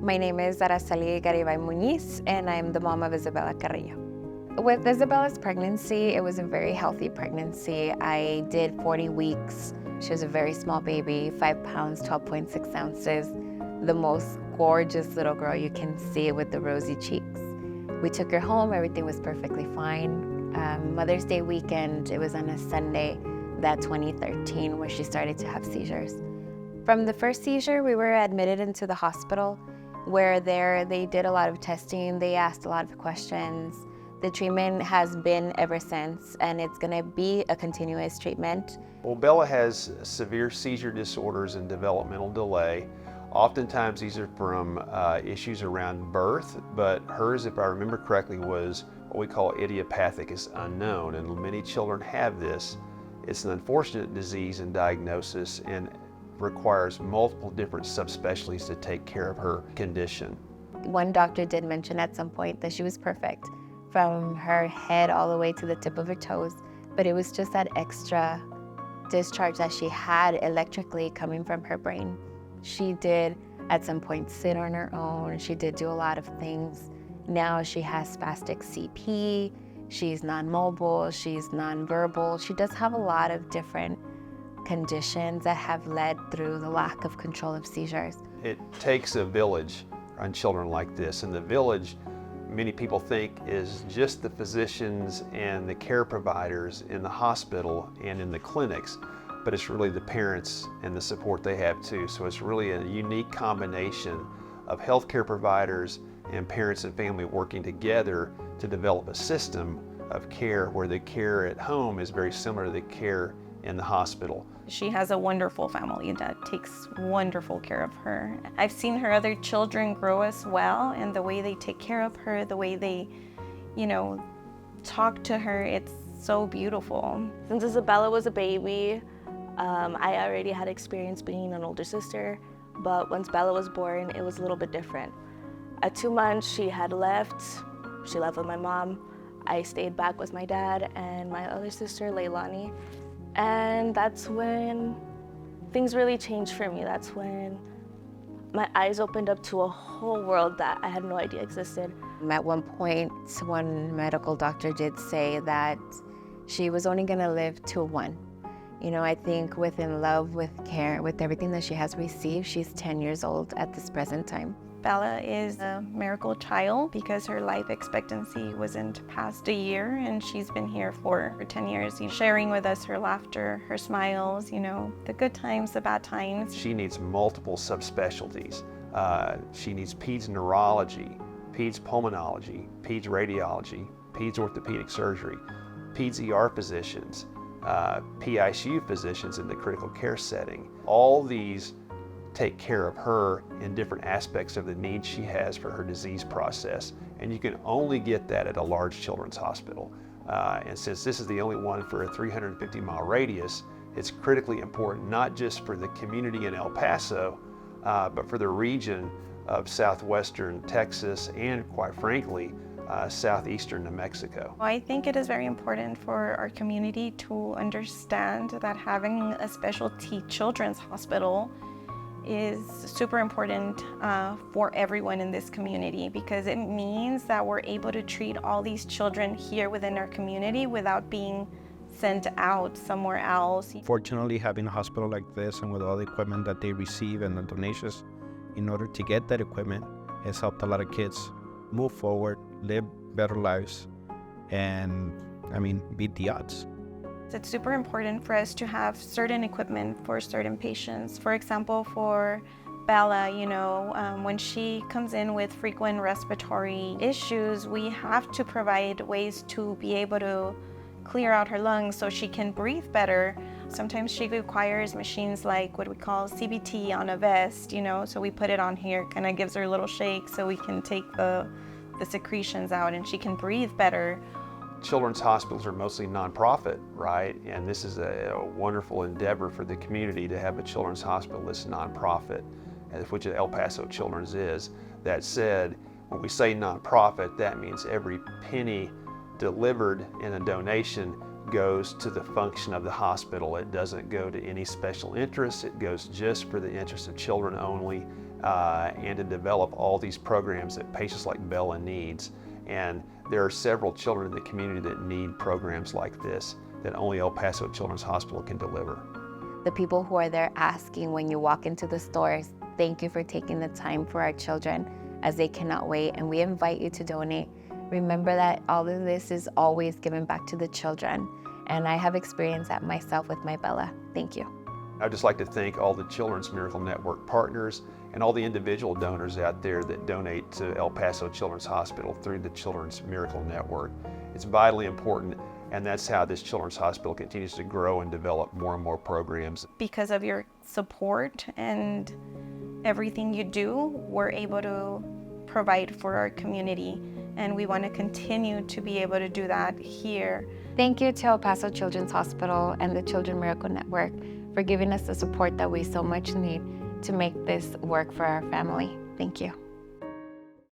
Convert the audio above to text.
My name is Araceli Garibay Muñiz, and I'm the mom of Isabella Carrillo. With Isabella's pregnancy, it was a very healthy pregnancy. I did 40 weeks. She was a very small baby, 5 pounds, 12.6 ounces. The most gorgeous little girl you can see with the rosy cheeks. We took her home, everything was perfectly fine. Mother's Day weekend, it was on a Sunday, that 2013, where she started to have seizures. From the first seizure, we were admitted into the hospital, where they did a lot of testing, they asked a lot of questions. The treatment has been ever since, and it's gonna be a continuous treatment. Well, Bella has severe seizure disorders and developmental delay. Oftentimes these are from issues around birth, but hers, if I remember correctly, was what we call idiopathic. It's unknown, and many children have this. It's an unfortunate disease and diagnosis and requires multiple different subspecialties to take care of her condition. One doctor did mention at some point that she was perfect, from her head all the way to the tip of her toes, but it was just that extra discharge that she had electrically coming from her brain. She did at some point sit on her own. She did do a lot of things. Now she has spastic CP, she's non-mobile, she's non-verbal. She does have a lot of different conditions that have led through the lack of control of seizures. It takes a village on children like this, and the village, many people think, is just the physicians and the care providers in the hospital and in the clinics, but it's really the parents and the support they have too. So it's really a unique combination of healthcare providers and parents and family working together to develop a system of care where the care at home is very similar to the care in the hospital. She has a wonderful family that takes wonderful care of her. I've seen her other children grow as well, and the way they take care of her, the way they, talk to her, it's so beautiful. Since Isabella was a baby, I already had experience being an older sister, but once Bella was born, it was a little bit different. At 2 months, she had left. She left with my mom. I stayed back with my dad and my other sister, Leilani. And that's when things really changed for me. That's when my eyes opened up to a whole world that I had no idea existed. At one point, one medical doctor did say that she was only gonna live to 1. I think within love, with care, with everything that she has received, she's 10 years old at this present time. Bella is a miracle child because her life expectancy wasn't past a year, and she's been here for 10 years, sharing with us her laughter, her smiles, the good times, the bad times. She needs multiple subspecialties. She needs peds neurology, peds pulmonology, peds radiology, peds orthopedic surgery, peds ER physicians, PICU physicians in the critical care setting. All these take care of her in different aspects of the needs she has for her disease process. And you can only get that at a large children's hospital. And since this is the only one for a 350-mile radius, it's critically important not just for the community in El Paso, but for the region of southwestern Texas and, quite frankly, southeastern New Mexico. I think it is very important for our community to understand that having a specialty children's hospital is super important for everyone in this community, because it means that we're able to treat all these children here within our community without being sent out somewhere else. Fortunately, having a hospital like this and with all the equipment that they receive and the donations in order to get that equipment has helped a lot of kids move forward, live better lives, and beat the odds. It's super important for us to have certain equipment for certain patients. For example, for Bella, when she comes in with frequent respiratory issues, we have to provide ways to be able to clear out her lungs so she can breathe better. Sometimes she requires machines like what we call CBT on a vest, so we put it on here, kind of gives her a little shake so we can take the secretions out and she can breathe better. Children's hospitals are mostly nonprofit, right? And this is a wonderful endeavor for the community to have a children's hospital that's nonprofit, which El Paso Children's is. That said, when we say nonprofit, that means every penny delivered in a donation goes to the function of the hospital. It doesn't go to any special interest. It goes just for the interest of children only, and to develop all these programs that patients like Bella needs. And there are several children in the community that need programs like this that only El Paso Children's Hospital can deliver. The people who are there asking when you walk into the stores, thank you for taking the time for our children as they cannot wait, and we invite you to donate. Remember that all of this is always given back to the children, and I have experienced that myself with my Bella. Thank you. I'd just like to thank all the Children's Miracle Network partners and all the individual donors out there that donate to El Paso Children's Hospital through the Children's Miracle Network. It's vitally important, and that's how this children's hospital continues to grow and develop more and more programs. Because of your support and everything you do, we're able to provide for our community, and we want to continue to be able to do that here. Thank you to El Paso Children's Hospital and the Children's Miracle Network for giving us the support that we so much need to make this work for our family. Thank you.